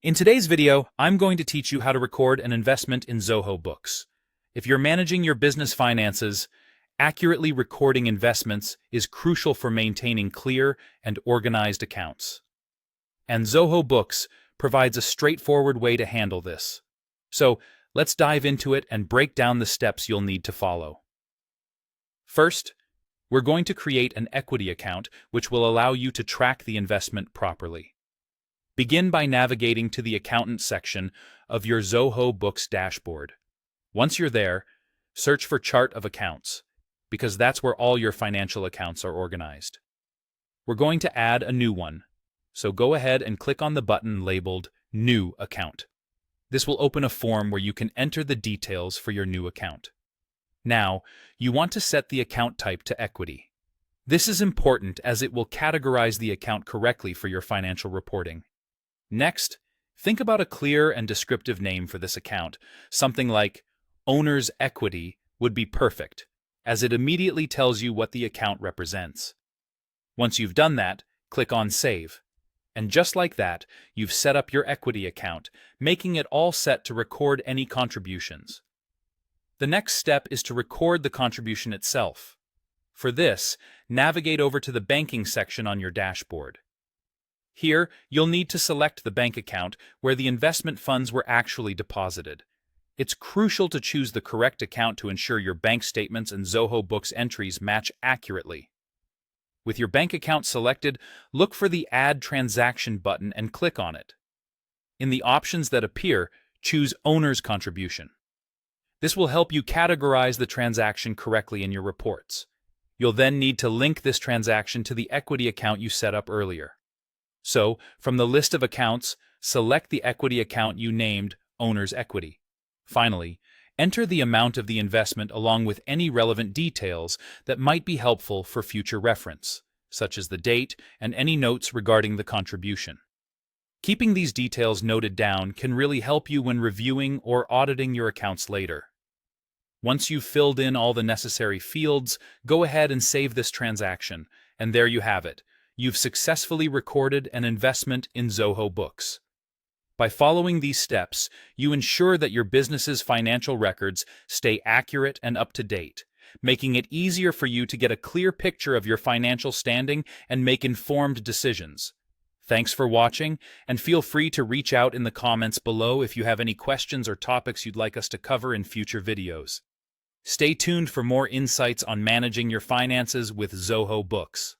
In today's video, I'm going to teach you how to record an investment in Zoho Books. If you're managing your business finances, accurately recording investments is crucial for maintaining clear and organized accounts. And Zoho Books provides a straightforward way to handle this. So, let's dive into it and break down the steps you'll need to follow. First, we're going to create an equity account which will allow you to track the investment properly. Begin by navigating to the Accountant section of your Zoho Books dashboard. Once you're there, search for Chart of Accounts, because that's where all your financial accounts are organized. We're going to add a new one, so go ahead and click on the button labeled New Account. This will open a form where you can enter the details for your new account. Now, you want to set the account type to equity. This is important as it will categorize the account correctly for your financial reporting. Next, think about a clear and descriptive name for this account. Something like Owner's Equity would be perfect, as it immediately tells you what the account represents. Once you've done that, click on Save. And just like that, you've set up your equity account, making it all set to record any contributions. The next step is to record the contribution itself. For this, navigate over to the Banking section on your dashboard. Here, you'll need to select the bank account where the investment funds were actually deposited. It's crucial to choose the correct account to ensure your bank statements and Zoho Books entries match accurately. With your bank account selected, look for the Add Transaction button and click on it. In the options that appear, choose Owner's Contribution. This will help you categorize the transaction correctly in your reports. You'll then need to link this transaction to the equity account you set up earlier. So, from the list of accounts, select the equity account you named Owner's Equity. Finally, enter the amount of the investment along with any relevant details that might be helpful for future reference, such as the date and any notes regarding the contribution. Keeping these details noted down can really help you when reviewing or auditing your accounts later. Once you've filled in all the necessary fields, go ahead and save this transaction, and there you have it. You've successfully recorded an investment in Zoho Books. By following these steps, you ensure that your business's financial records stay accurate and up to date, making it easier for you to get a clear picture of your financial standing and make informed decisions. Thanks for watching, and feel free to reach out in the comments below if you have any questions or topics you'd like us to cover in future videos. Stay tuned for more insights on managing your finances with Zoho Books.